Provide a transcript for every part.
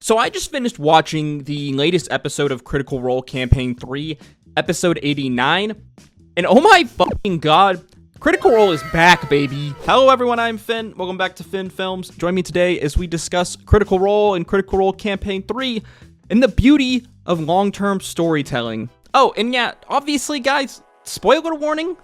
So I just finished watching the latest episode of Critical Role Campaign 3, episode 89, and oh my fucking god, Critical Role is back, baby. Hello everyone, I'm Finn. Welcome back to Finn Films. Join me today as we discuss Critical Role and Critical Role Campaign 3 and the beauty of long-term storytelling. Oh, and yeah, obviously guys, spoiler warning.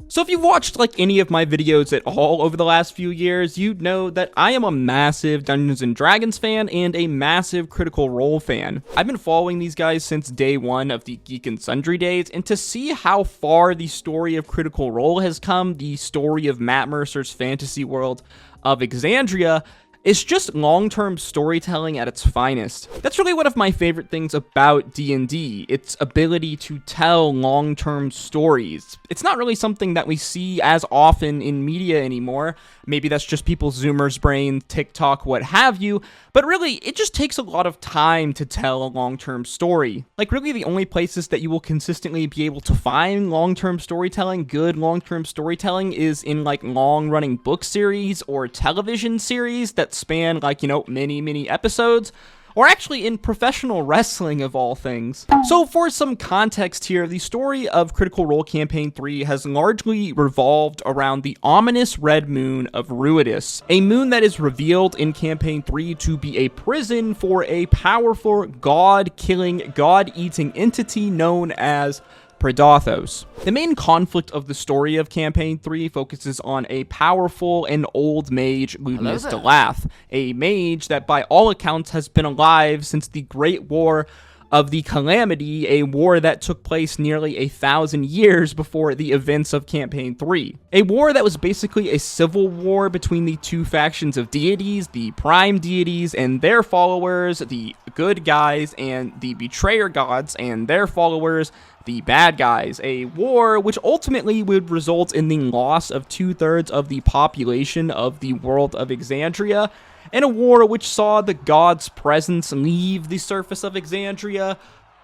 So if you've watched like any of my videos at all over the last few years, you'd know that I am a massive Dungeons & Dragons fan and a massive Critical Role fan. I've been following these guys since day one of the Geek and Sundry days, and to see how far the story of Critical Role has come, the story of Matt Mercer's fantasy world of Exandria, it's just long-term storytelling at its finest. That's really one of my favorite things about D&D, its ability to tell long-term stories. It's not really something that we see as often in media anymore. Maybe that's just people's Zoomers brain, TikTok, what have you, but really, it just takes a lot of time to tell a long-term story. Like, really, the only places that you will consistently be able to find long-term storytelling, good long-term storytelling, is in, like, long-running book series or television series that span, like, you know, many episodes, or actually in professional wrestling of all things. So for some context here, the story of Critical Role Campaign 3 has largely revolved around the ominous red moon of Ruidus, a moon that is revealed in Campaign 3 to be a prison for a powerful god-killing, god-eating entity known as Predathos. The main conflict of the story of Campaign 3 focuses on a powerful and old mage, Ludinus Delath, a mage that by all accounts has been alive since the Great War of the Calamity, a war that took place nearly 1,000 years before the events of Campaign 3. A war that was basically a civil war between the two factions of deities, the prime deities and their followers, the good guys, and the betrayer gods and their followers, the bad guys. A war which ultimately would result in the loss of 2/3 of the population of the world of Exandria, and a war which saw the gods' presence leave the surface of Exandria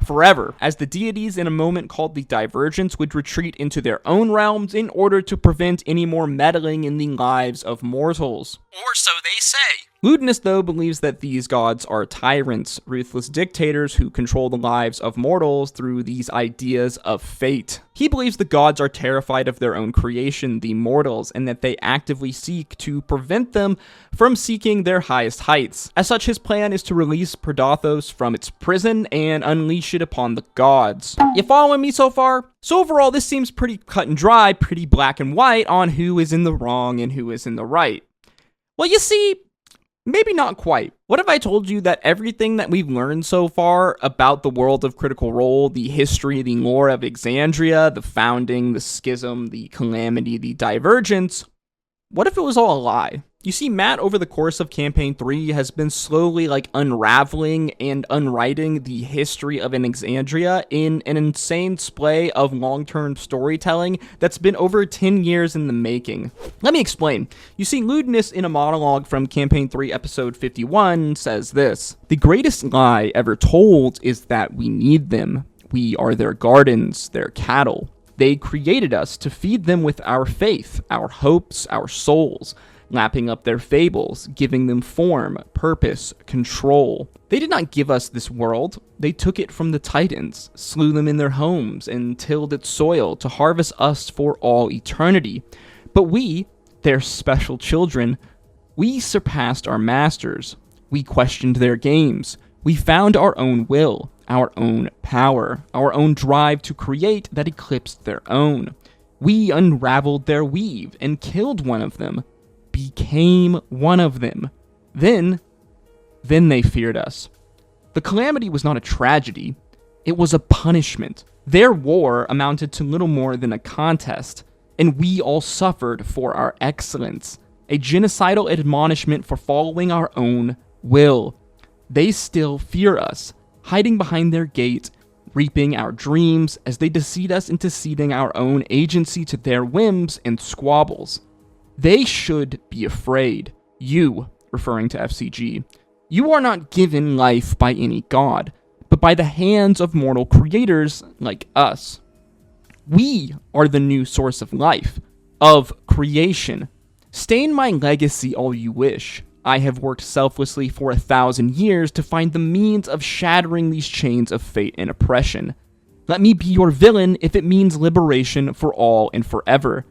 forever, as the deities in a moment called the Divergence would retreat into their own realms in order to prevent any more meddling in the lives of mortals. Or so they say. Ludinus, though, believes that these gods are tyrants, ruthless dictators who control the lives of mortals through these ideas of fate. He believes the gods are terrified of their own creation, the mortals, and that they actively seek to prevent them from seeking their highest heights. As such, his plan is to release Predathos from its prison and unleash it upon the gods. You following me so far? So overall, this seems pretty cut and dry, pretty black and white on who is in the wrong and who is in the right. Well, you see, maybe not quite. What if I told you that everything that we've learned so far about the world of Critical Role, the history, the lore of Exandria, the founding, the schism, the calamity, the divergence, what if it was all a lie? You see, Matt, over the course of Campaign 3, has been slowly, unraveling and unwriting the history of Exandria in an insane splay of long-term storytelling that's been over 10 years in the making. Let me explain. You see, Ludinus, in a monologue from Campaign 3, episode 51, says this: "The greatest lie ever told is that we need them. We are their gardens, their cattle. They created us to feed them with our faith, our hopes, our souls, lapping up their fables, giving them form, purpose, control. They did not give us this world. They took it from the Titans, slew them in their homes, and tilled its soil to harvest us for all eternity. But we, their special children, we surpassed our masters. We questioned their games. We found our own will, our own power, our own drive to create that eclipsed their own. We unraveled their weave and killed one of them, became one of them. Then they feared us. The calamity was not a tragedy. It was a punishment. Their war amounted to little more than a contest, and we all suffered for our excellence, a genocidal admonishment for following our own will. They still fear us, hiding behind their gate, reaping our dreams as they deceive us into ceding our own agency to their whims and squabbles. They should be afraid. You," referring to FCG, "you are not given life by any god, but by the hands of mortal creators like us. We are the new source of life, of creation. Stain my legacy all you wish. I have worked selflessly for 1,000 years to find the means of shattering these chains of fate and oppression. Let me be your villain if it means liberation for all and forever.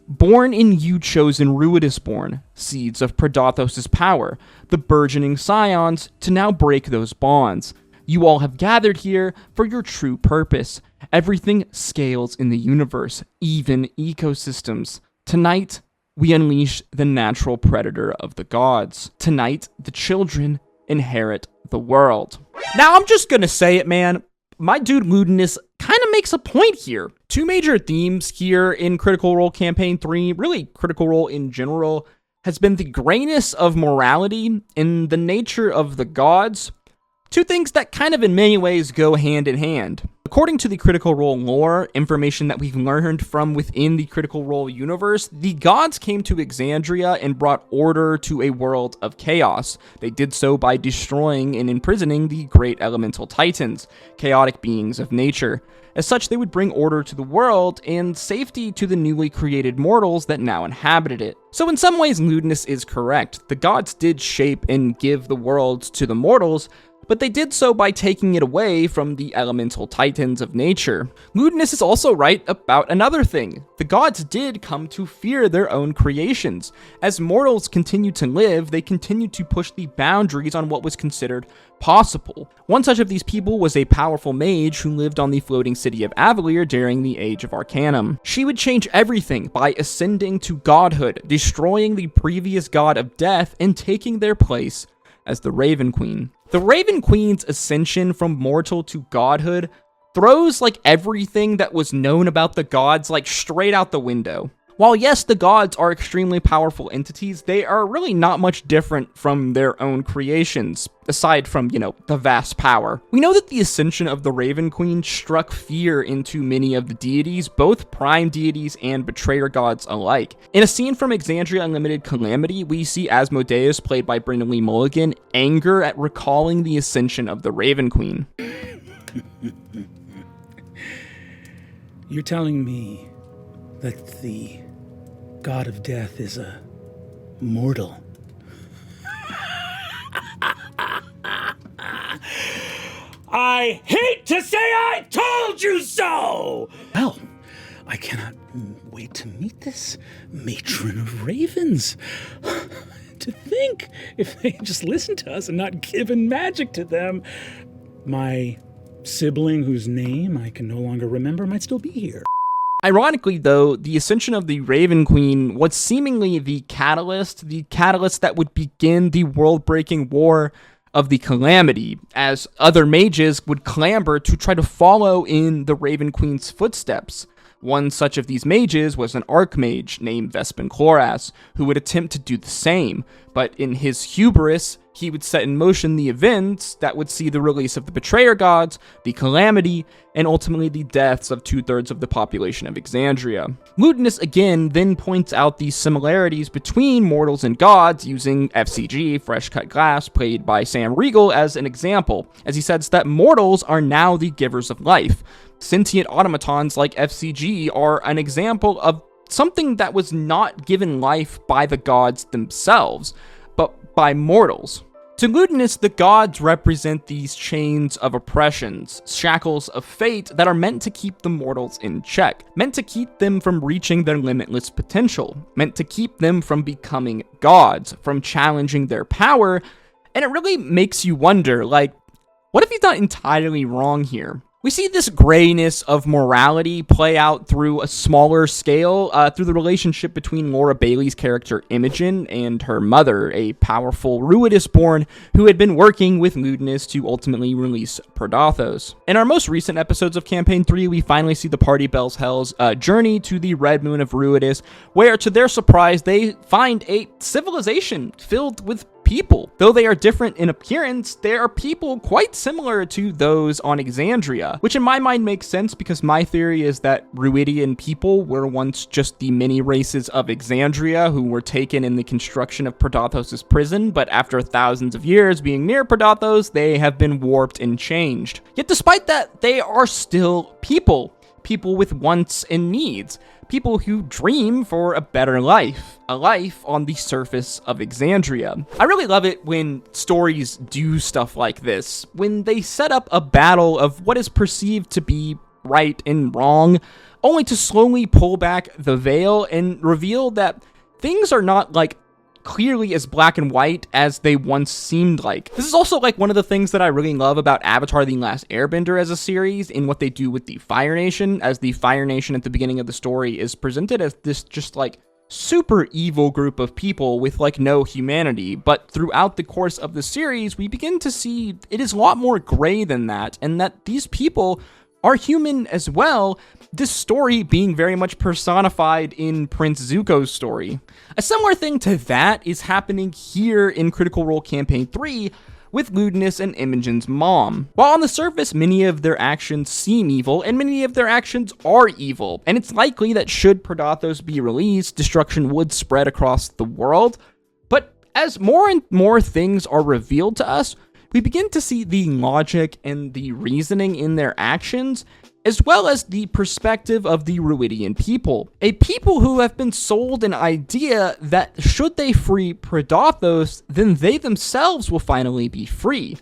Born in you chosen Ruidus born, seeds of Predathos' power, the burgeoning scions, to now break those bonds. You all have gathered here for your true purpose. Everything scales in the universe, even ecosystems. Tonight, we unleash the natural predator of the gods. Tonight, the children inherit the world. Now, I'm just gonna say it, man. My dude Ludinus kind of makes a point here. Two major themes here in Critical Role Campaign 3, really Critical Role in general, has been the grayness of morality and the nature of the gods. Two things that kind of in many ways go hand in hand. According to the Critical Role lore, information that we've learned from within the Critical Role universe, the gods came to Exandria and brought order to a world of chaos. They did so by destroying and imprisoning the great elemental titans, chaotic beings of nature. As such, they would bring order to the world and safety to the newly created mortals that now inhabited it. So in some ways, Ludinus is correct. The gods did shape and give the world to the mortals, but they did so by taking it away from the elemental titans of nature. Ludinus is also right about another thing. The gods did come to fear their own creations. As mortals continue to live, they continue to push the boundaries on what was considered possible. One such of these people was a powerful mage who lived on the floating city of Avalier during the Age of Arcanum. She would change everything by ascending to godhood, destroying the previous god of death and taking their place as the Raven Queen. The Raven Queen's ascension from mortal to godhood throws like everything that was known about the gods like straight out the window. While yes, the gods are extremely powerful entities, they are really not much different from their own creations, aside from, the vast power. We know that the ascension of the Raven Queen struck fear into many of the deities, both prime deities and betrayer gods alike. In a scene from Exandria Unlimited Calamity, we see Asmodeus, played by Brendan Lee Mulligan, anger at recalling the ascension of the Raven Queen. You're telling me that the god of death is a mortal? I hate to say I told you so! Well, I cannot wait to meet this matron of ravens. To think, if they just listened to us and not given magic to them, my sibling whose name I can no longer remember might still be here. Ironically, though, the ascension of the Raven Queen was seemingly the catalyst that would begin the world-breaking war of the Calamity, as other mages would clamber to try to follow in the Raven Queen's footsteps. One such of these mages was an archmage named Vespin Chloras, who would attempt to do the same, but in his hubris, he would set in motion the events that would see the release of the Betrayer Gods, the Calamity, and ultimately the deaths of 2/3 of the population of Exandria. Ludinus again then points out the similarities between mortals and gods, using FCG, Fresh Cut Glass, played by Sam Riegel, as an example, as he says that mortals are now the givers of life. Sentient automatons like FCG are an example of something that was not given life by the gods themselves, but by mortals. To Ludinus, the gods represent these chains of oppressions, shackles of fate that are meant to keep the mortals in check, meant to keep them from reaching their limitless potential, meant to keep them from becoming gods, from challenging their power, and it really makes you wonder, what if he's not entirely wrong here? We see this grayness of morality play out through a smaller scale, through the relationship between Laura Bailey's character Imogen and her mother, a powerful Ruidus-born who had been working with Ludinus to ultimately release Predathos. In our most recent episodes of Campaign 3, we finally see the Party Bells Hell's journey to the Red Moon of Ruidus, where to their surprise, they find a civilization filled with people. Though they are different in appearance, they are people quite similar to those on Exandria, which in my mind makes sense because my theory is that Ruidian people were once just the mini races of Exandria who were taken in the construction of Predathos' prison, but after thousands of years being near Predathos, they have been warped and changed. Yet despite that, they are still people. people with wants and needs, people who dream for a better life, a life on the surface of Exandria. I really love it when stories do stuff like this, when they set up a battle of what is perceived to be right and wrong, only to slowly pull back the veil and reveal that things are not like clearly as black and white as they once seemed like. This is also like one of the things that I really love about Avatar: The Last Airbender as a series, in what they do with the Fire Nation, as the Fire Nation at the beginning of the story is presented as this just like super evil group of people with like no humanity, but throughout the course of the series we begin to see it is a lot more gray than that, and that these people are human as well, this story being very much personified in Prince Zuko's story. A similar thing to that is happening here in Critical Role Campaign 3 with Ludinus and Imogen's mom. While on the surface many of their actions seem evil, and many of their actions are evil, and it's likely that should Predathos be released, destruction would spread across the world, but as more and more things are revealed to us, we begin to see the logic and the reasoning in their actions, as well as the perspective of the Ruidian people. A people who have been sold an idea that should they free Predathos, then they themselves will finally be free.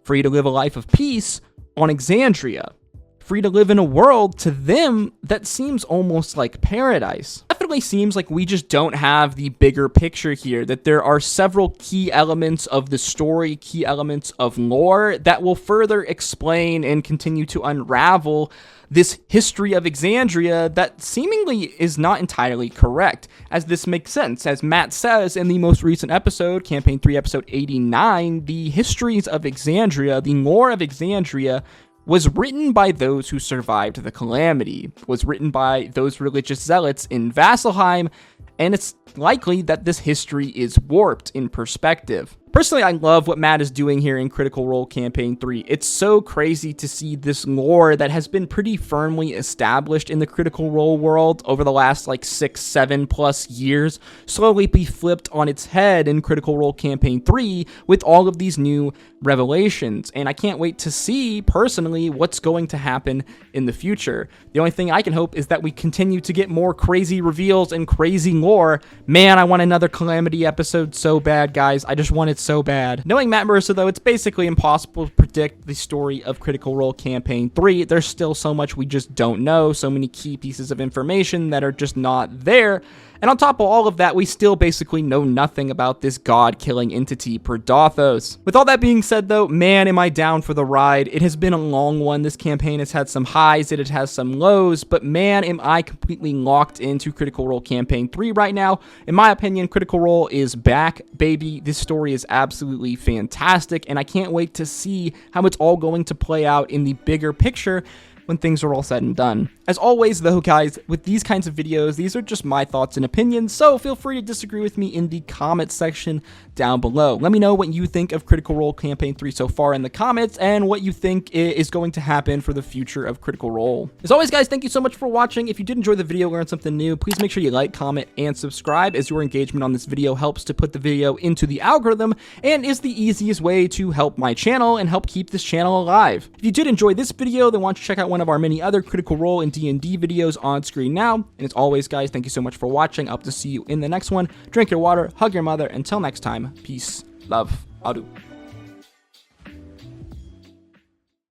Free to live a life of peace on Exandria. Free to live in a world to them that seems almost like paradise. Definitely seems like we just don't have the bigger picture here, that there are several key elements of the story, key elements of lore that will further explain and continue to unravel this history of Exandria that seemingly is not entirely correct, as this makes sense. As Matt says in the most recent episode, Campaign 3, Episode 89, the histories of Exandria, the lore of Exandria, was written by those who survived the calamity, was written by those religious zealots in Vasselheim, and it's likely that this history is warped in perspective. Personally, I love what Matt is doing here in Critical Role Campaign 3. It's so crazy to see this lore that has been pretty firmly established in the Critical Role world over the last like 6-7+ years slowly be flipped on its head in Critical Role Campaign 3 with all of these new revelations. And I can't wait to see, personally, what's going to happen in the future. The only thing I can hope is that we continue to get more crazy reveals and crazy lore. Man, I want another Calamity episode so bad, guys. I just want it so bad. Knowing Matt Mercer, though, it's basically impossible to predict the story of Critical Role Campaign 3. There's still so much we just don't know, so many key pieces of information that are just not there. And on top of all of that, we still basically know nothing about this god-killing entity, Predathos. With all that being said, though, man, am I down for the ride. It has been a long one. This campaign has had some highs, it has some lows, but man, am I completely locked into Critical Role Campaign 3 right now. In my opinion, Critical Role is back, baby. This story is absolutely fantastic, and I can't wait to see how it's all going to play out in the bigger picture when things are all said and done. As always, though, guys, with these kinds of videos, these are just my thoughts and opinions, so feel free to disagree with me in the comment section down below. Let me know what you think of Critical Role Campaign 3 so far in the comments, and what you think is going to happen for the future of Critical Role. As always, guys, thank you so much for watching. If you did enjoy the video, learn something new, please make sure you like, comment, and subscribe, as your engagement on this video helps to put the video into the algorithm, and is the easiest way to help my channel and help keep this channel alive. If you did enjoy this video, then why don't you check out one of our many other Critical Role and D&D videos on screen now. And as always, guys, thank you so much for watching. I hope to see you in the next one. Drink your water, hug your mother. Until next time, peace, love, adu.